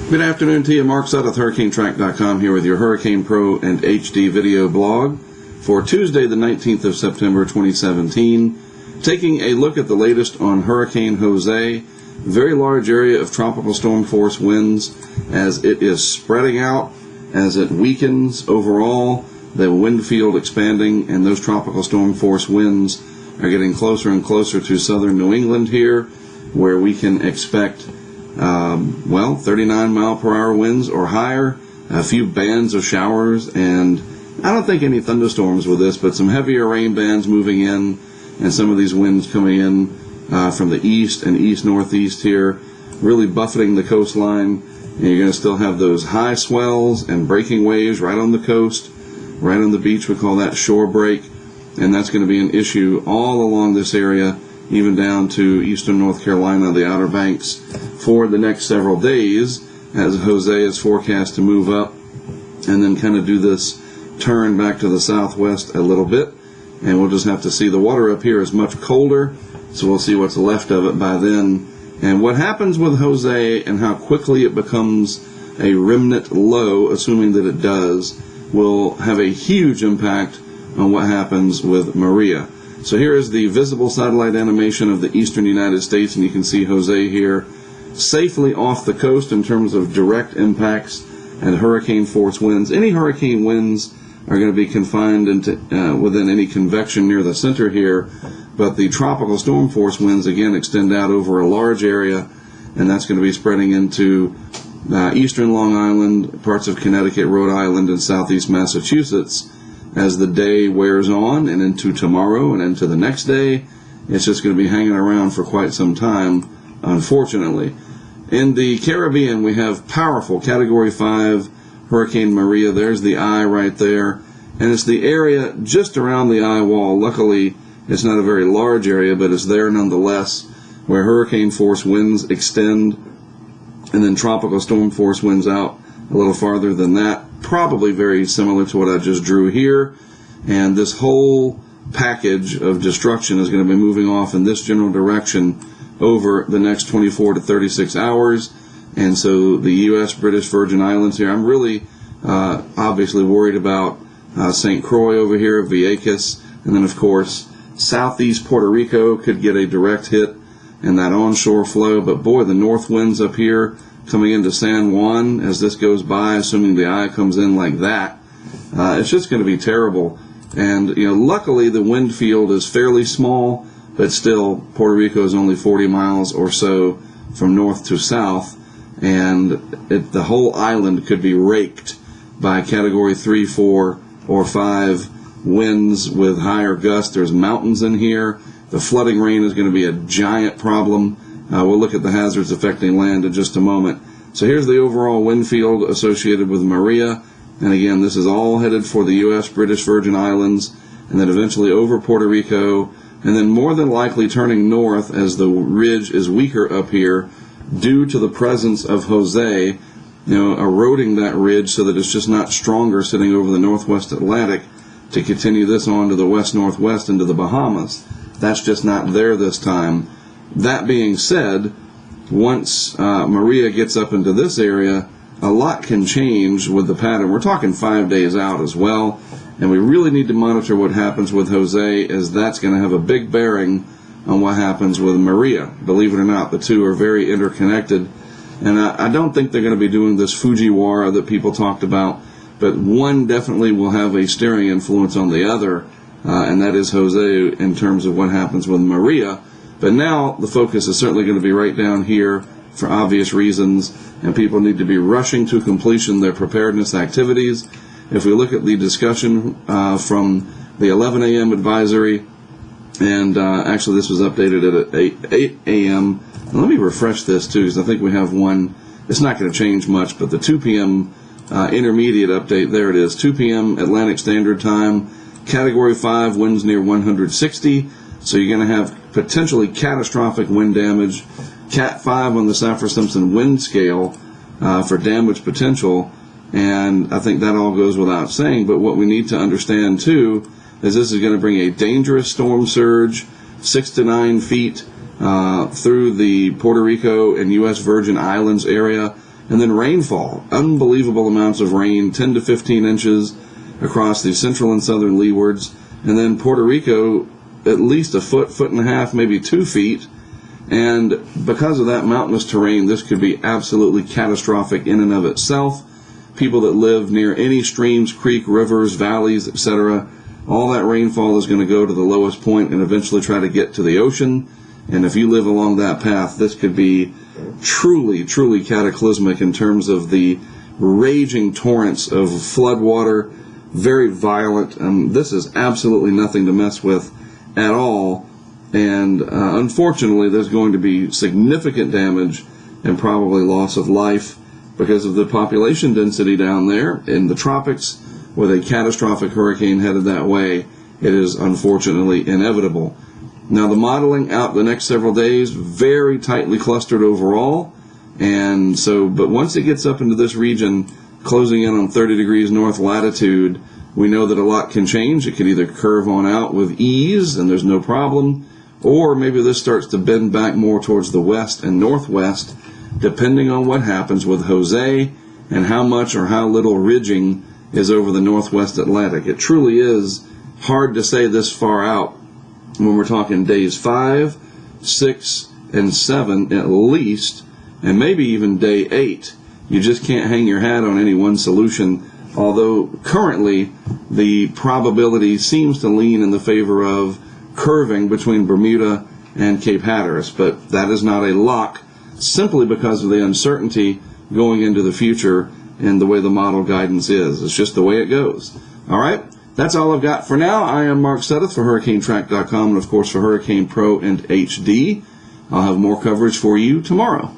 Good afternoon to you. Mark Sutton with HurricaneTrack.com here with your Hurricane Pro and HD video blog for Tuesday the 19th of September 2017. Taking a look at the latest on Hurricane Jose. Very large area of tropical storm force winds as it is spreading out, as it weakens overall, the wind field expanding, and those tropical storm force winds are getting closer and closer to southern New England here, where we can expect 39 mile per hour winds or higher, a few bands of showers, and I don't think any thunderstorms with this, but some heavier rain bands moving in, and some of these winds coming in from the east and east-northeast here, really buffeting the coastline. And you're going to still have those high swells and breaking waves right on the coast, right on the beach. We call that shore break, and that's going to be an issue all along this area, even down to eastern North Carolina, the Outer Banks, for the next several days, as Jose is forecast to move up and then kind of do this turn back to the southwest a little bit. And we'll just have to see. The water up here is much colder, so we'll see what's left of it by then. And what happens with Jose and how quickly it becomes a remnant low, assuming that it does, will have a huge impact on what happens with Maria. So here is the visible satellite animation of the eastern United States, and you can see Jose here safely off the coast in terms of direct impacts and hurricane force winds. Any hurricane winds are going to be confined into within any convection near the center here, but the tropical storm force winds again extend out over a large area, and that's going to be spreading into eastern Long Island, parts of Connecticut, Rhode Island, and southeast Massachusetts. As the day wears on and into tomorrow and into the next day, it's just going to be hanging around for quite some time, unfortunately. In the Caribbean, we have powerful Category 5 Hurricane Maria. There's the eye right there, and it's the area just around the eye wall. Luckily, it's not a very large area, but it's there nonetheless, where hurricane force winds extend, and then tropical storm force winds out a little farther than that, probably very similar to what I just drew here. And this whole package of destruction is going to be moving off in this general direction over the next 24 to 36 hours. And so the U.S. British Virgin Islands here, I'm really obviously worried about St. Croix over here, Vieques, and then of course southeast Puerto Rico could get a direct hit in that onshore flow. But boy, the north winds up here coming into San Juan as this goes by, assuming the eye comes in like that, it's just going to be terrible. And luckily the wind field is fairly small, but still Puerto Rico is only 40 miles or so from north to south, and the whole island could be raked by Category 3, 4, or 5 winds with higher gusts. There's mountains in here. The flooding rain is going to be a giant problem. We'll look at the hazards affecting land in just a moment. So here's the overall wind field associated with Maria. And again, this is all headed for the U.S. British Virgin Islands, and then eventually over Puerto Rico, and then more than likely turning north as the ridge is weaker up here due to the presence of Jose, eroding that ridge so that it's just not stronger sitting over the northwest Atlantic to continue this on to the west-northwest into the Bahamas. That's just not there this time. That being said, once Maria gets up into this area, a lot can change with the pattern. We're talking 5 days out as well, and we really need to monitor what happens with Jose, as that's going to have a big bearing on what happens with Maria. Believe it or not, the two are very interconnected, and I don't think they're going to be doing this Fujiwara that people talked about, but one definitely will have a steering influence on the other, and that is Jose in terms of what happens with Maria. But now the focus is certainly going to be right down here for obvious reasons, and people need to be rushing to completion their preparedness activities. If we look at the discussion from the 11 a.m. advisory, and actually this was updated at 8 a.m. Let me refresh this too, because I think we have one. It's not going to change much, but the 2 p.m. Intermediate update, there it is, 2 p.m. Atlantic Standard Time, Category 5, winds near 160. So you're going to have potentially catastrophic wind damage. Cat 5 on the Saffir-Simpson wind scale for damage potential, and I think that all goes without saying. But what we need to understand too is this is going to bring a dangerous storm surge, 6 to 9 feet through the Puerto Rico and U.S. Virgin Islands area, And then rainfall, unbelievable amounts of rain, 10 to 15 inches across the central and southern leewards. And then Puerto Rico, at least a foot, foot and a half, maybe 2 feet. And because of that mountainous terrain, this could be absolutely catastrophic in and of itself. People that live near any streams, creek, rivers, valleys, etc., all that rainfall is going to go to the lowest point and eventually try to get to the ocean. And if you live along that path, this could be truly, truly cataclysmic in terms of the raging torrents of flood water, very violent. This is absolutely nothing to mess with at all. And unfortunately, there's going to be significant damage and probably loss of life because of the population density down there in the tropics. With a catastrophic hurricane headed that way, it is unfortunately inevitable. Now, the modeling out the next several days, very tightly clustered overall. And so, but once it gets up into this region, closing in on 30 degrees north latitude, we know that a lot can change. It could either curve on out with ease and there's no problem, or maybe this starts to bend back more towards the west and northwest, depending on what happens with Jose and how much or how little ridging is over the northwest Atlantic. It truly is hard to say this far out when we're talking days 5, 6, and 7 at least, and maybe even day 8. You just can't hang your hat on any one solution, although currently the probability seems to lean in the favor of curving between Bermuda and Cape Hatteras, but that is not a lock simply because of the uncertainty going into the future and the way the model guidance is. It's just the way it goes. All right, that's all I've got for now. I am Mark Sudduth for HurricaneTrack.com and, of course, for Hurricane Pro and HD. I'll have more coverage for you tomorrow.